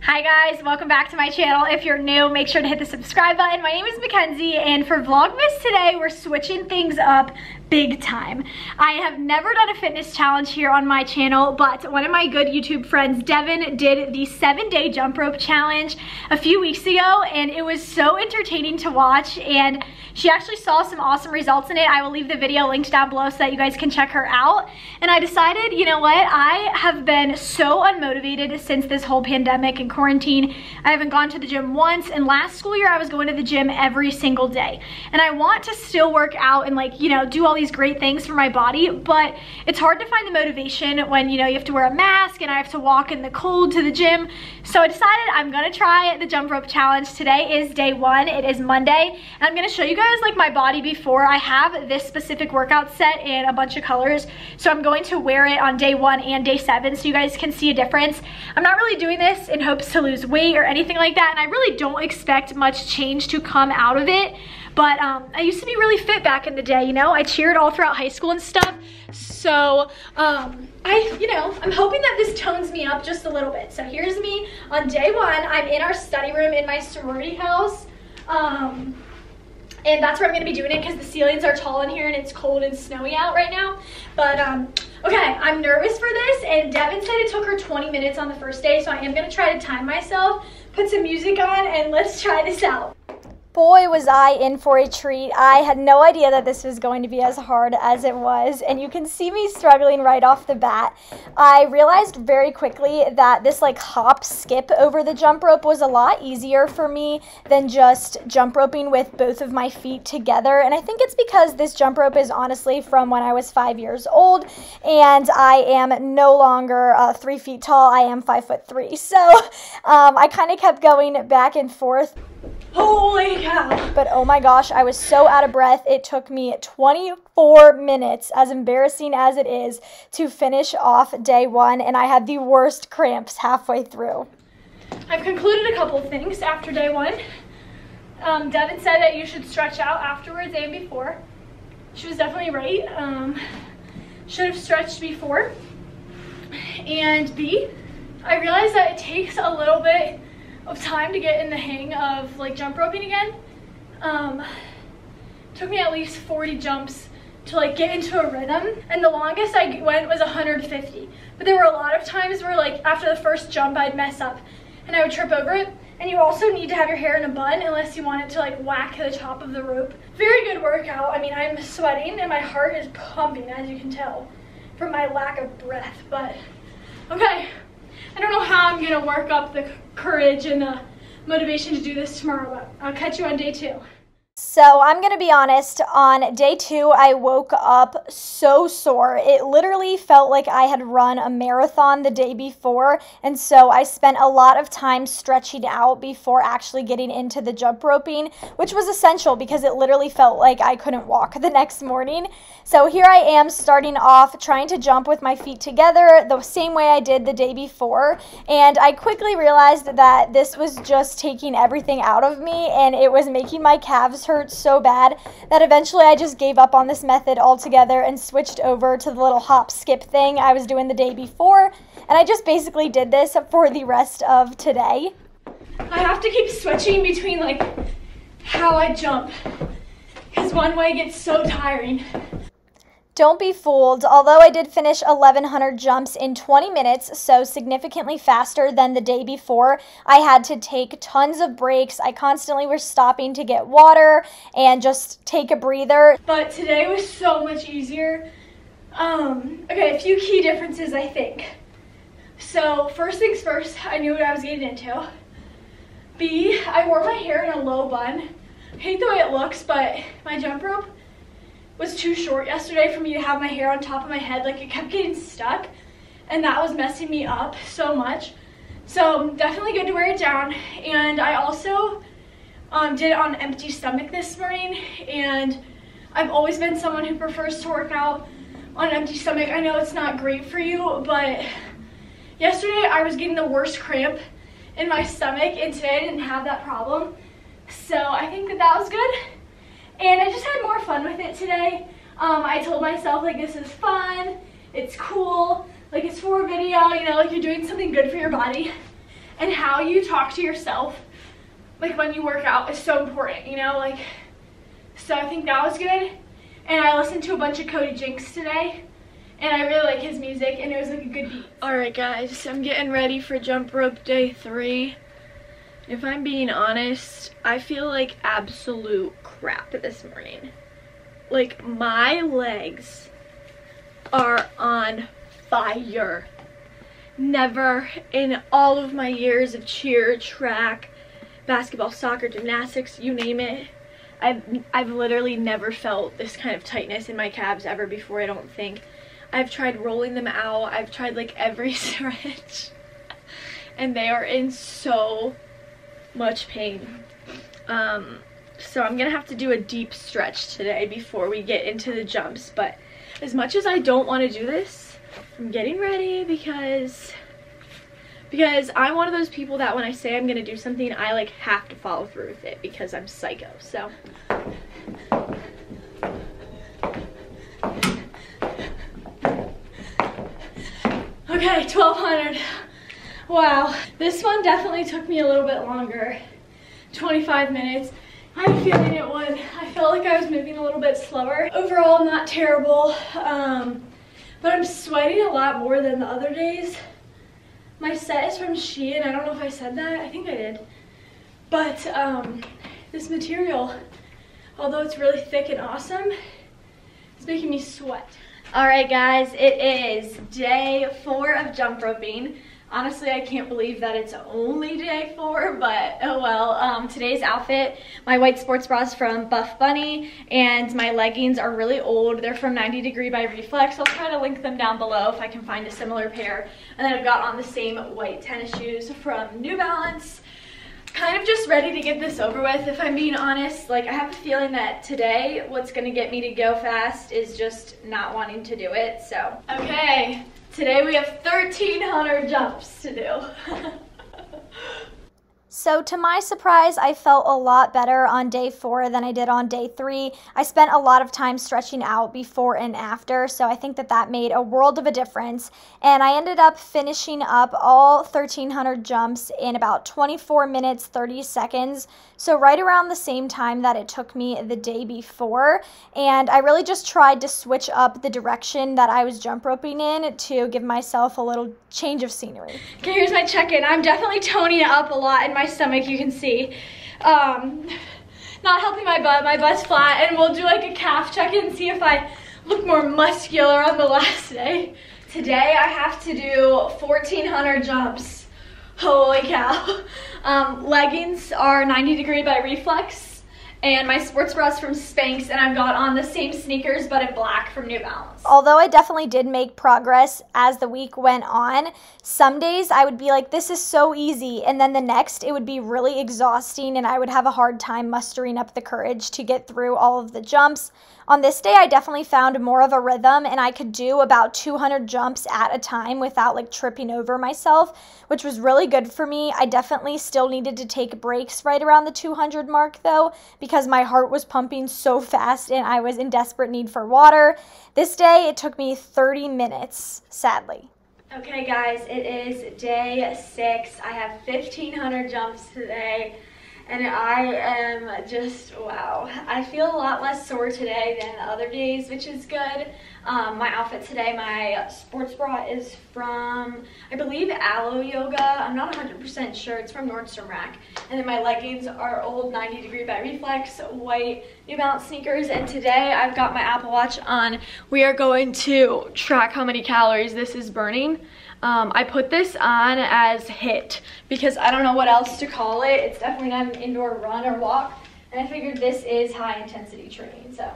Hi guys, welcome back to my channel. If you're new, make sure to hit the subscribe button. My name is Mackenzie, and for Vlogmas today, we're switching things up big time. I have never done a fitness challenge here on my channel, but one of my good YouTube friends, Devon, did the 7-day jump rope challenge a few weeks ago, and it was so entertaining to watch, and she actually saw some awesome results in it. I will leave the video linked down below so that you guys can check her out. And I decided, you know what, I have been so unmotivated since this whole pandemic and quarantine. I haven't gone to the gym once, and last school year I was going to the gym every single day. And I want to still work out and, like, you know, do all these great things for my body, but it's hard to find the motivation when, you know, you have to wear a mask and I have to walk in the cold to the gym. So I decided I'm gonna try the jump rope challenge. Today is day 1, it is Monday, and I'm gonna show you guys like my body before. I have this specific workout set in a bunch of colors, so I'm going to wear it on day 1 and day 7 so you guys can see a difference. I'm not really doing this in hopes to lose weight or anything like that, and I really don't expect much change to come out of it. But I used to be really fit back in the day, you know? I cheered all throughout high school and stuff. So I'm hoping that this tones me up just a little bit. So here's me on day 1. I'm in our study room in my sorority house. And that's where I'm gonna be doing it because the ceilings are tall in here and it's cold and snowy out right now. But okay, I'm nervous for this, and Devon said it took her 20 minutes on the first day, so I am gonna try to time myself, put some music on, and let's try this out. Boy, was I in for a treat. I had no idea that this was going to be as hard as it was, and you can see me struggling right off the bat. I realized very quickly that this like hop skip over the jump rope was a lot easier for me than just jump roping with both of my feet together, and I think it's because this jump rope is honestly from when I was 5 years old, and I am no longer 3 feet tall. I am 5'3", so I kind of kept going back and forth. Holy cow. But oh my gosh, I was so out of breath. It took me 24 minutes, as embarrassing as it is, to finish off day 1, and I had the worst cramps halfway through. I've concluded a couple things after day 1. Devon said that you should stretch out afterwards and before. She was definitely right. Should have stretched before. And B, I realized that it takes a little bit of time to get in the hang of like jump roping again. Took me at least 40 jumps to like get into a rhythm, and the longest I went was 150. But there were a lot of times where like after the first jump I'd mess up and I would trip over it. And you also need to have your hair in a bun unless you want it to like whack the top of the rope. Very good workout. I mean, I'm sweating and my heart is pumping, as you can tell from my lack of breath. But okay, I don't know how I'm gonna work up the courage and the motivation to do this tomorrow, but I'll catch you on day 2. So I'm gonna be honest, on day 2, I woke up so sore. It literally felt like I had run a marathon the day before, and so I spent a lot of time stretching out before actually getting into the jump roping, which was essential because it literally felt like I couldn't walk the next morning. So here I am starting off trying to jump with my feet together the same way I did the day before, and I quickly realized that this was just taking everything out of me, and it was making my calves hurt so bad that eventually I just gave up on this method altogether and switched over to the little hop skip thing I was doing the day before, and I just basically did this for the rest of today. I have to keep switching between like how I jump because one way gets so tiring. Don't be fooled. Although I did finish 1,100 jumps in 20 minutes, so significantly faster than the day before, I had to take tons of breaks. I constantly was stopping to get water and just take a breather. But today was so much easier. Okay, a few key differences, I think. So first things first, I knew what I was getting into. B, I wore my hair in a low bun. I hate the way it looks, but my jump rope was too short yesterday for me to have my hair on top of my head. Like, it kept getting stuck, and that was messing me up so much. So definitely good to wear it down. And I also did it on an empty stomach this morning, and I've always been someone who prefers to work out on an empty stomach. I know it's not great for you, but yesterday I was getting the worst cramp in my stomach, and today I didn't have that problem. So I think that that was good. And I just had more fun with it today. I told myself, like, this is fun, it's cool, like, it's for a video, you know, like, you're doing something good for your body. and how you talk to yourself, like when you work out, is so important, you know, like, so I think that was good. And I listened to a bunch of Cody Jinks today, and I really like his music, and it was like a good beat. All right, guys, I'm getting ready for jump rope day 3. If I'm being honest, I feel like absolute crap this morning. Like, my legs are on fire. Never in all of my years of cheer, track, basketball, soccer, gymnastics, you name it, I've literally never felt this kind of tightness in my calves ever before, I don't think. I've tried rolling them out. I've tried like every stretch, and they are in so much pain. So I'm gonna have to do a deep stretch today before we get into the jumps. But as much as I don't want to do this, I'm getting ready because I'm one of those people that when I say I'm gonna do something, I like have to follow through with it because I'm psycho. So okay, 1200. Wow, this one definitely took me a little bit longer, 25 minutes. I'm feeling it one. I felt like I was moving a little bit slower. Overall, not terrible, but I'm sweating a lot more than the other days. My set is from Shein. I don't know if I said that. I think I did. But this material, although it's really thick and awesome, it's making me sweat. All right, guys, it is day 4 of jump roping. Honestly, I can't believe that it's only day 4, but oh well. Today's outfit, my white sports bra is from Buff Bunny, and my leggings are really old. They're from 90 Degree by Reflex. I'll try to link them down below if I can find a similar pair. And then I've got on the same white tennis shoes from New Balance. Kind of just ready to get this over with, if I'm being honest. Like, I have a feeling that today what's gonna get me to go fast is just not wanting to do it. So okay, today we have 1,300 jumps to do. So to my surprise, I felt a lot better on day 4 than I did on day 3. I spent a lot of time stretching out before and after, so I think that made a world of a difference. And I ended up finishing up all 1,300 jumps in about 24 minutes, 30 seconds. So right around the same time that it took me the day before. And I really just tried to switch up the direction that I was jump roping in to give myself a little change of scenery. Okay, here's my check-in. I'm definitely toning it up a lot in my stomach, you can see. Not helping my butt. My butt's flat, and we'll do like a calf check-in, see if I look more muscular on the last day. Today I have to do 1,400 jumps. Holy cow. Leggings are 90 Degree by Reflex, and my sports bra is from Spanx, and I've got on the same sneakers but in black from New Balance. Although I definitely did make progress as the week went on, some days I would be like, this is so easy, and then the next it would be really exhausting and I would have a hard time mustering up the courage to get through all of the jumps. On this day, I definitely found more of a rhythm, and I could do about 200 jumps at a time without like tripping over myself, which was really good for me. I definitely still needed to take breaks right around the 200 mark though, because my heart was pumping so fast and I was in desperate need for water. This day, it took me 30 minutes, sadly. Okay guys, it is day 6. I have 1,500 jumps today. And I am just, wow. I feel a lot less sore today than the other days, which is good. My outfit today, my sports bra is from, I believe, Aloe Yoga. I'm not 100% sure. It's from Nordstrom Rack. And then my leggings are old 90 Degree by Reflex, white New Balance sneakers. And today I've got my Apple Watch on. We are going to track how many calories this is burning. I put this on as HIIT because I don't know what else to call it. It's definitely not an indoor run or walk, and I figured this is high intensity training. So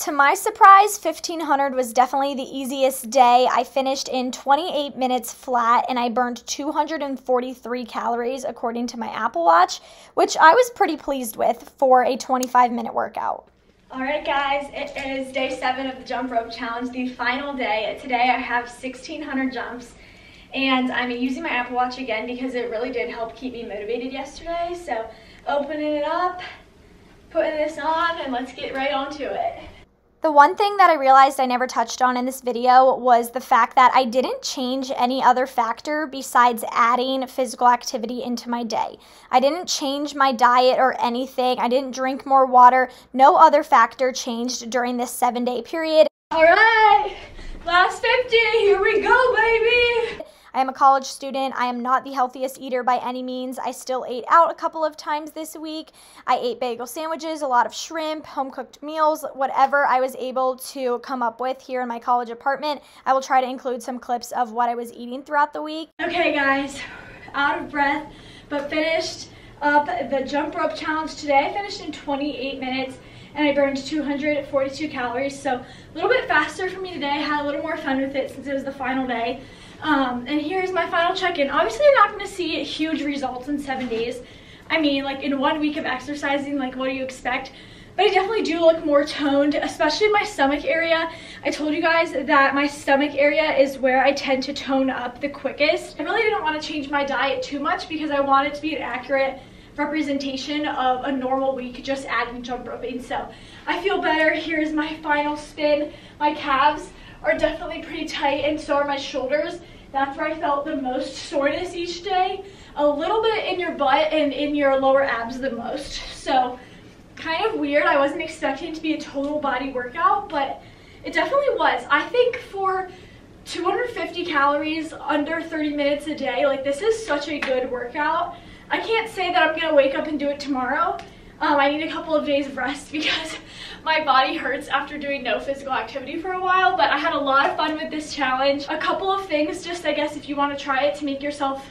to my surprise, 1,500 was definitely the easiest day. I finished in 28 minutes flat, and I burned 243 calories according to my Apple Watch, which I was pretty pleased with for a 25-minute workout. All right, guys, it is day 7 of the jump rope challenge, the final day. Today I have 1,600 jumps. And I'm using my Apple Watch again because it really did help keep me motivated yesterday. So opening it up, putting this on, and let's get right onto it. The The one thing that I realized I never touched on in this video was the fact that I didn't change any other factor besides adding physical activity into my day. I didn't change my diet or anything. I didn't drink more water. No other factor changed during this 7-day period. All right, last 50, here we go, baby. I am a college student. I am not the healthiest eater by any means. I still ate out a couple of times this week. I ate bagel sandwiches, a lot of shrimp, home-cooked meals, whatever I was able to come up with here in my college apartment. I will try to include some clips of what I was eating throughout the week. Okay, guys, out of breath, but finished up the jump rope challenge today. I finished in 28 minutes. And I burned 242 calories, so a little bit faster for me today. I had a little more fun with it since it was the final day. And here's my final check-in. Obviously, you're not going to see huge results in 7 days. I mean, like in 1 week of exercising, like what do you expect? But I definitely do look more toned, especially in my stomach area. I told you guys that my stomach area is where I tend to tone up the quickest. I really didn't want to change my diet too much because I want it to be an accurate representation of a normal week, just adding jump roping. So I feel better. Here's my final spin. My calves are definitely pretty tight, and so are my shoulders. That's where I felt the most soreness each day. A little bit in your butt and in your lower abs the most. So kind of weird. I wasn't expecting it to be a total body workout, but it definitely was. I think for 250 calories under 30 minutes a day, like this is such a good workout. I can't say that I'm gonna wake up and do it tomorrow. I need a couple of days of rest because my body hurts after doing no physical activity for a while, but I had a lot of fun with this challenge. A couple of things, just I guess if you want to try it to make yourself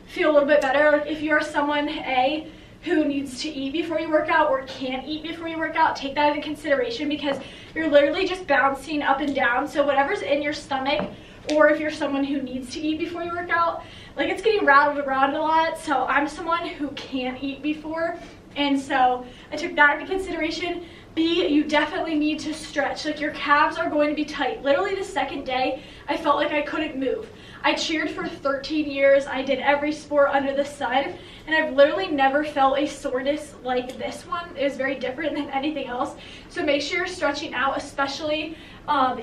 feel a little bit better, like if you're someone who needs to eat before you work out or can't eat before you work out, take that into consideration because you're literally just bouncing up and down. So whatever's in your stomach, or if you're someone who needs to eat before you work out, like it's getting rattled around a lot. So I'm someone who can't eat before, and so I took that into consideration. B, you definitely need to stretch. Like your calves are going to be tight. Literally the second day, I felt like I couldn't move. I cheered for 13 years. I did every sport under the sun, and I've literally never felt a soreness like this one. It was very different than anything else. So make sure you're stretching out, especially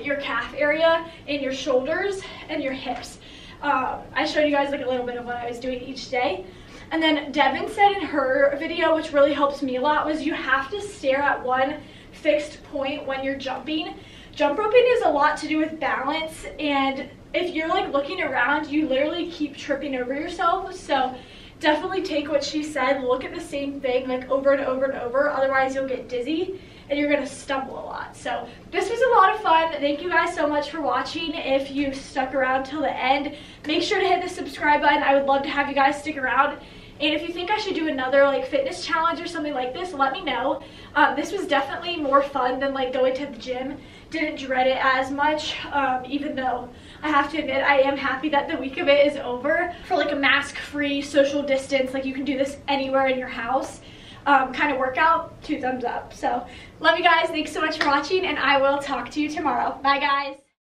your calf area and your shoulders and your hips. I showed you guys like a little bit of what I was doing each day. And then Devon said in her video, which really helps me a lot, was you have to stare at one fixed point when you're jumping. Jump roping is a lot to do with balance, and if you're like looking around, you literally keep tripping over yourself. So definitely take what she said, look at the same thing like over and over and over, otherwise you'll get dizzy and you're gonna stumble a lot. So this was a lot of fun. Thank you guys so much for watching. If you stuck around till the end, make sure to hit the subscribe button. I would love to have you guys stick around. And if you think I should do another like fitness challenge or something like this, let me know. This was definitely more fun than like going to the gym. Didn't dread it as much, even though I have to admit I am happy that the week of it is over. For like a mask-free social distance, like you can do this anywhere in your house kind of workout, 2 thumbs up. So love you guys. Thanks so much for watching, and I will talk to you tomorrow. Bye guys.